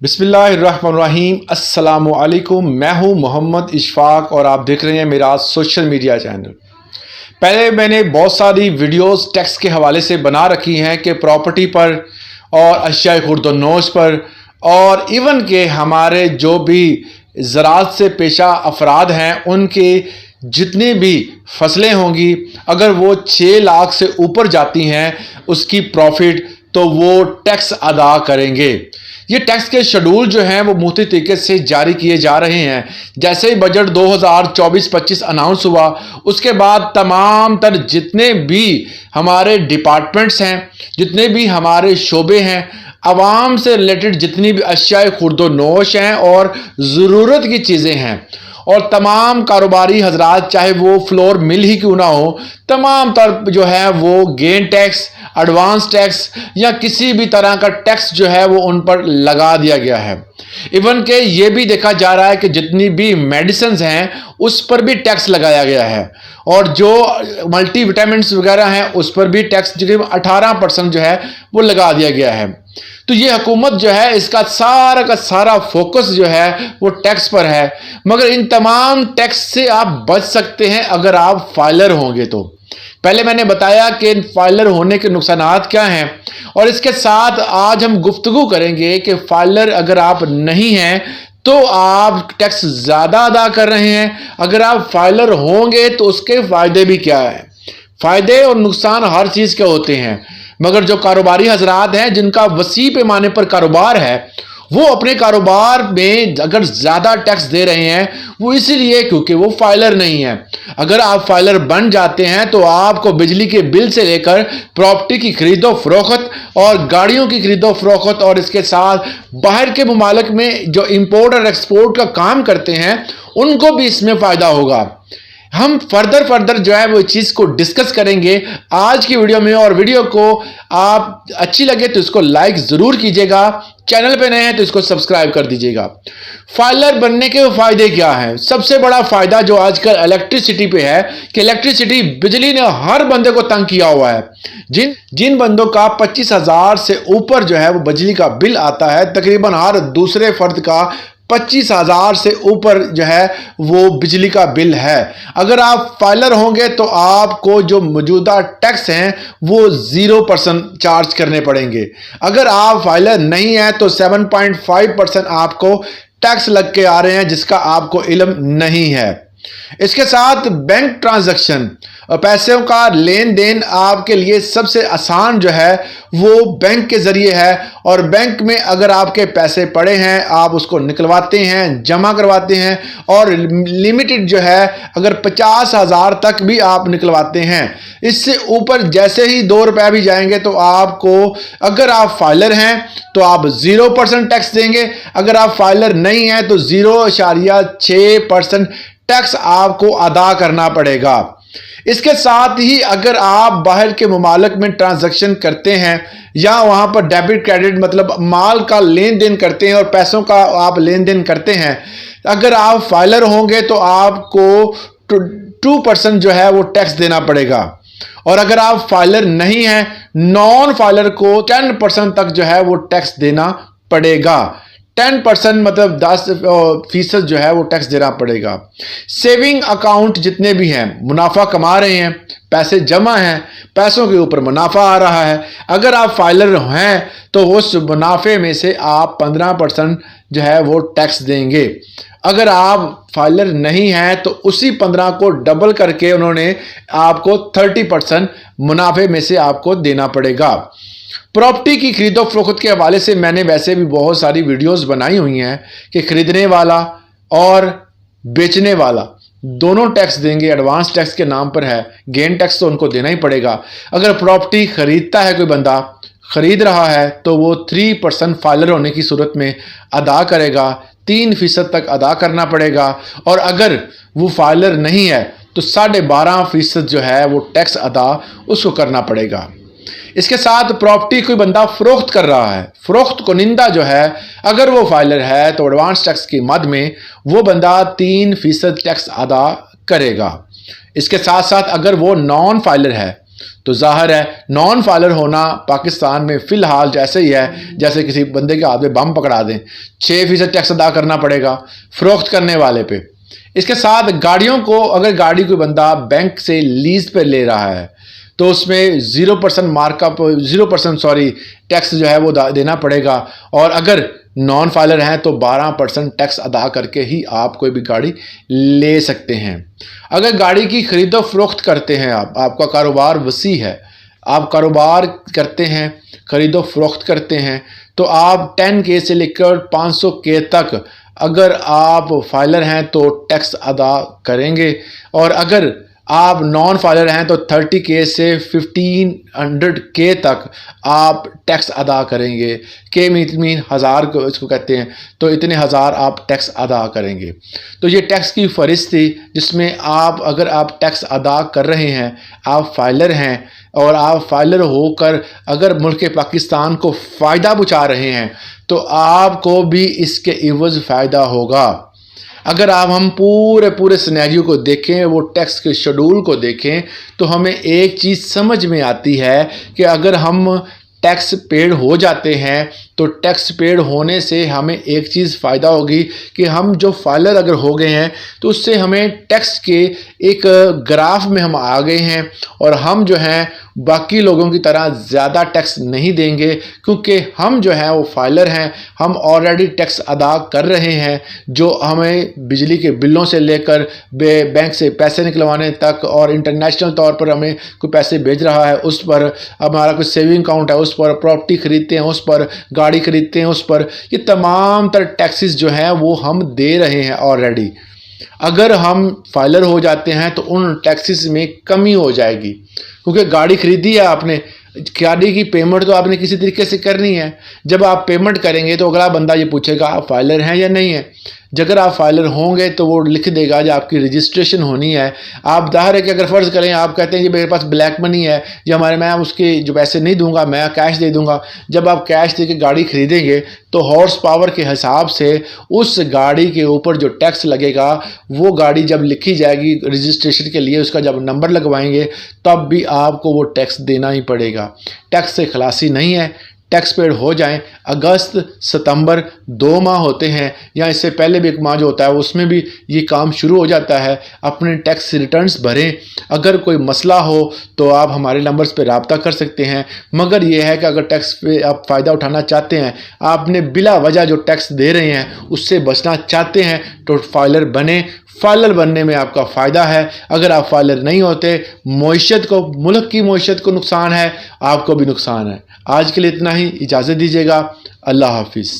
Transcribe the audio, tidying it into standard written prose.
बिस्मिल्लाहिर्रहमानिर्रहीम। अस्सलाम वालेकुम। मैं हूं मोहम्मद इशफाक और आप देख रहे हैं मेरा सोशल मीडिया चैनल। पहले मैंने बहुत सारी वीडियोस टैक्स के हवाले से बना रखी हैं कि प्रॉपर्टी पर और अशियाए खुर्द-ओ-नोश पर और इवन के हमारे जो भी ज़राअत से पेशा अफराद हैं उनके जितनी भी फसलें होंगी, अगर वो 6 लाख से ऊपर जाती हैं उसकी प्रॉफिट, तो वो टैक्स अदा करेंगे। ये टैक्स के शेड्यूल जो हैं वो मुख्तलिफ तरीके से जारी किए जा रहे हैं। जैसे ही बजट 2024-25 अनाउंस हुआ, उसके बाद तमाम तर जितने भी हमारे डिपार्टमेंट्स हैं, जितने भी हमारे शोबे हैं, आवाम से रिलेटेड जितनी भी अशियाए खुर्द-ओ-नोश हैं और ज़रूरत की चीज़ें हैं, और तमाम कारोबारी हजरात चाहे वो फ्लोर मिल ही क्यों ना हो, तमाम तर जो है वो गेन टैक्स, एडवांस टैक्स या किसी भी तरह का टैक्स जो है वो उन पर लगा दिया गया है। इवन के ये भी देखा जा रहा है कि जितनी भी मेडिसिन्स हैं उस पर भी टैक्स लगाया गया है, और जो मल्टी विटामिन्स वगैरह हैं उस पर भी टैक्स तकरीबन 18% जो है वो लगा दिया गया है। तो ये हुकूमत जो है इसका सारा का सारा फोकस जो है वो टैक्स पर है। मगर इन तमाम टैक्स से आप बच सकते हैं अगर आप फाइलर होंगे। तो पहले मैंने बताया कि फाइलर होने के नुकसानात क्या हैं, और इसके साथ आज हम गुफ्तगू करेंगे कि फाइलर अगर आप नहीं हैं तो आप टैक्स ज़्यादा अदा कर रहे हैं, अगर आप फाइलर होंगे तो उसके फ़ायदे भी क्या हैं। फ़ायदे और नुकसान हर चीज़ के होते हैं, मगर जो कारोबारी हजरात हैं जिनका वसी पैमाने पर कारोबार है, वो अपने कारोबार में अगर ज़्यादा टैक्स दे रहे हैं वो इसीलिए क्योंकि वो फाइलर नहीं है। अगर आप फाइलर बन जाते हैं तो आपको बिजली के बिल से लेकर प्रॉपर्टी की खरीदो फरोख्त और गाड़ियों की खरीदो फरोख्त, और इसके साथ बाहर के मुमालिक में जो इंपोर्ट और एक्सपोर्ट का काम करते हैं उनको भी इसमें फ़ायदा होगा। हम फर्दर जो है वो चीज़ को डिस्कस करेंगे आज की वीडियो में, और वीडियो को आप अच्छी लगे तो इसको लाइक ज़रूर कीजिएगा, चैनल पे नए हैं तो इसको सब्सक्राइब कर दीजिएगा। फाइलर बनने के फ़ायदे क्या हैं? सबसे बड़ा फ़ायदा जो आजकल इलेक्ट्रिसिटी पे है कि इलेक्ट्रिसिटी बिजली ने हर बंदे को तंग किया हुआ है। जिन बंदों का 25,000 से ऊपर जो है वो बिजली का बिल आता है, तकरीबन हर दूसरे फर्द का 25,000 से ऊपर जो है वो बिजली का बिल है। अगर आप फाइलर होंगे तो आपको जो मौजूदा टैक्स हैं वो 0% चार्ज करने पड़ेंगे। अगर आप फाइलर नहीं हैं तो 7.5% आपको टैक्स लग के आ रहे हैं जिसका आपको इल्म नहीं है। इसके साथ बैंक ट्रांजैक्शन, पैसों का लेन देन आपके लिए सबसे आसान जो है वो बैंक के ज़रिए है, और बैंक में अगर आपके पैसे पड़े हैं आप उसको निकलवाते हैं, जमा करवाते हैं, और लिमिटेड जो है अगर 50,000 तक भी आप निकलवाते हैं। इससे ऊपर जैसे ही 2 रुपये भी जाएंगे तो आपको, अगर आप फाइलर हैं तो आप 0% टैक्स देंगे, अगर आप फाइलर नहीं हैं तो 0.6% टैक्स आपको अदा करना पड़ेगा। इसके साथ ही अगर आप बाहर के मुमालिक में ट्रांजैक्शन करते हैं या वहाँ पर डेबिट क्रेडिट मतलब माल का लेन देन करते हैं और पैसों का आप लेन देन करते हैं, अगर आप फाइलर होंगे तो आपको 2% जो है वो टैक्स देना पड़ेगा, और अगर आप फाइलर नहीं हैं, नॉन फाइलर को 10% तक जो है वो टैक्स देना पड़ेगा। 10% मतलब 10% जो है वो टैक्स देना पड़ेगा। सेविंग अकाउंट जितने भी हैं, मुनाफा कमा रहे हैं, पैसे जमा हैं, पैसों के ऊपर मुनाफा आ रहा है, अगर आप फाइलर हैं तो उस मुनाफे में से आप 15% जो है वो टैक्स देंगे। अगर आप फाइलर नहीं हैं तो उसी 15 को डबल करके उन्होंने आपको 30% मुनाफे में से आपको देना पड़ेगा। प्रॉपर्टी की खरीदो फरोख्त के हवाले से मैंने वैसे भी बहुत सारी वीडियोस बनाई हुई हैं कि खरीदने वाला और बेचने वाला दोनों टैक्स देंगे। एडवांस टैक्स के नाम पर है, गेन टैक्स तो उनको देना ही पड़ेगा। अगर प्रॉपर्टी खरीदता है, कोई बंदा खरीद रहा है तो वो 3% फाइलर होने की सूरत में अदा करेगा, 3% तक अदा करना पड़ेगा, और अगर वो फाइलर नहीं है तो 12.5% जो है वो टैक्स अदा उसको करना पड़ेगा। इसके साथ प्रॉपर्टी कोई बंदा फरोख्त कर रहा है, फरोख्त कुनिंदा जो है अगर वो फाइलर है तो एडवांस टैक्स की मद में वो बंदा 3% टैक्स अदा करेगा। इसके साथ साथ अगर वो नॉन फाइलर है تو ظاہر ہے نان فائلر ہونا پاکستان میں فی الحال جیسے ہی ہے جیسے کسی بندے کے ہاتھ میں بم پکڑا دیں، 6% ٹیکس ادا کرنا پڑے گا فروخت کرنے والے پہ۔ اس کے ساتھ گاڑیوں کو، اگر گاڑی کوئی بندہ بینک سے لیز پہ لے رہا ہے تو اس میں 0% مارک اپ 0% ٹیکس جو ہے وہ دینا پڑے گا، اور اگر نان فائلر ہیں تو 12% ٹیکس ادا کر کے ہی آپ کوئی بھی گاڑی لے سکتے ہیں۔ اگر گاڑی کی خرید و فروخت کرتے ہیں، آپ کا کاروبار وسیع ہے، آپ کاروبار کرتے ہیں، خرید و فروخت کرتے ہیں، تو آپ 10K سے لے کر 500K تک اگر آپ فائلر ہیں تو ٹیکس ادا کریں گے، اور اگر آپ نان فائلر ہیں تو 30K سے 1500K تک آپ ٹیکس ادا کریں گے۔ کے مین ہزار کو اس کو کہتے ہیں، تو اتنے ہزار آپ ٹیکس ادا کریں گے۔ تو یہ ٹیکس کی فہرست تھی جس میں اگر آپ ٹیکس ادا کر رہے ہیں، آپ فائلر ہیں، اور آپ فائلر ہو کر اگر ملک پاکستان کو فائدہ پہنچا رہے ہیں تو آپ کو بھی اس کے عوض فائدہ ہوگا۔ اگر ہم پورے سینیریو کو دیکھیں، وہ ٹیکس کے شیڈول کو دیکھیں، تو ہمیں ایک چیز سمجھ میں آتی ہے کہ اگر ہم ٹیکس پیڈ ہو جاتے ہیں تو ٹیکس پیڈ ہونے سے ہمیں ایک چیز فائدہ ہوگی کہ ہم جو فائلر اگر ہو گئے ہیں تو اس سے ہمیں ٹیکس کے ایک گراف میں ہم آ گئے ہیں، اور ہم جو ہیں باقی لوگوں کی طرح زیادہ ٹیکس نہیں دیں گے، کیونکہ ہم جو ہیں وہ فائلر ہیں، ہم آلریڈی ٹیکس ادا کر رہے ہیں۔ جو ہمیں بجلی کے بلوں سے لے کر بینک سے پیسے نکلوانے تک، اور انٹرنیشنل طور پر ہمیں کوئی پیسے بھیج رہا ہے اس پر، ہمارا کوئی سیونگ اکاؤنٹ ہے اس پر، پراپرٹی خریدتے ہیں اس پر، گاڑی خریدتے ہیں اس پر، یہ تمام تر ٹیکسز جو ہیں وہ ہم دے رہے ہیں آلریڈی۔ اگر ہم فائلر ہو جاتے ہیں تو ان ٹیکسز میں کمی ہو جائے گی، کیونکہ گاڑی خریدی ہے آپ نے، گاڑی کی پیمنٹ تو آپ نے کسی طریقے سے کرنی ہے۔ جب آپ پیمنٹ کریں گے تو اگلا بندہ یہ پوچھے گا آپ فائلر ہیں یا نہیں ہیں۔ اگر آپ فائلر ہوں گے تو وہ لکھ دے گا جو آپ کی رجسٹریشن ہونی ہے۔ آپ ظاہر ہے کہ اگر فرض کریں آپ کہتے ہیں کہ میرے پاس بلیک منی ہے، یا میں اس کے جو پیسے نہیں دوں گا، میں کیش دے دوں گا۔ جب آپ کیش دے کے گاڑی خریدیں گے تو ہارس پاور کے حساب سے اس گاڑی کے اوپر جو ٹیکس لگے گا، وہ گاڑی جب لکھی جائے گی رجسٹریشن کے لیے، اس کا جب نمبر لگوائیں گے تب بھی آپ کو وہ ٹیکس دینا ہی پڑے گا۔ ٹیکس سے خلاصی نہیں ہے، ٹیکس پیڈ ہو جائیں۔ اگست ستمبر 2 ماہ ہوتے ہیں، یا اس سے پہلے بھی ایک ماہ جو ہوتا ہے اس میں بھی یہ کام شروع ہو جاتا ہے۔ اپنے ٹیکس ریٹرنز بھریں۔ اگر کوئی مسئلہ ہو تو آپ ہمارے نمبرز پہ رابطہ کر سکتے ہیں، مگر یہ ہے کہ اگر ٹیکس پہ آپ فائدہ اٹھانا چاہتے ہیں، آپ نے بلا وجہ جو ٹیکس دے رہے ہیں اس سے بچنا چاہتے ہیں تو فائلر بنیں۔ فائلر بننے میں آپ کا فائدہ ہے۔ اگر آپ فائلر نہیں ہوتے، معیشت کو، ملک کی معیشت کو نقصان ہے، آپ کو بھی نقصان ہے۔ آج کے لیے اتنا ہی، اجازت دیجیے گا۔ اللہ حافظ۔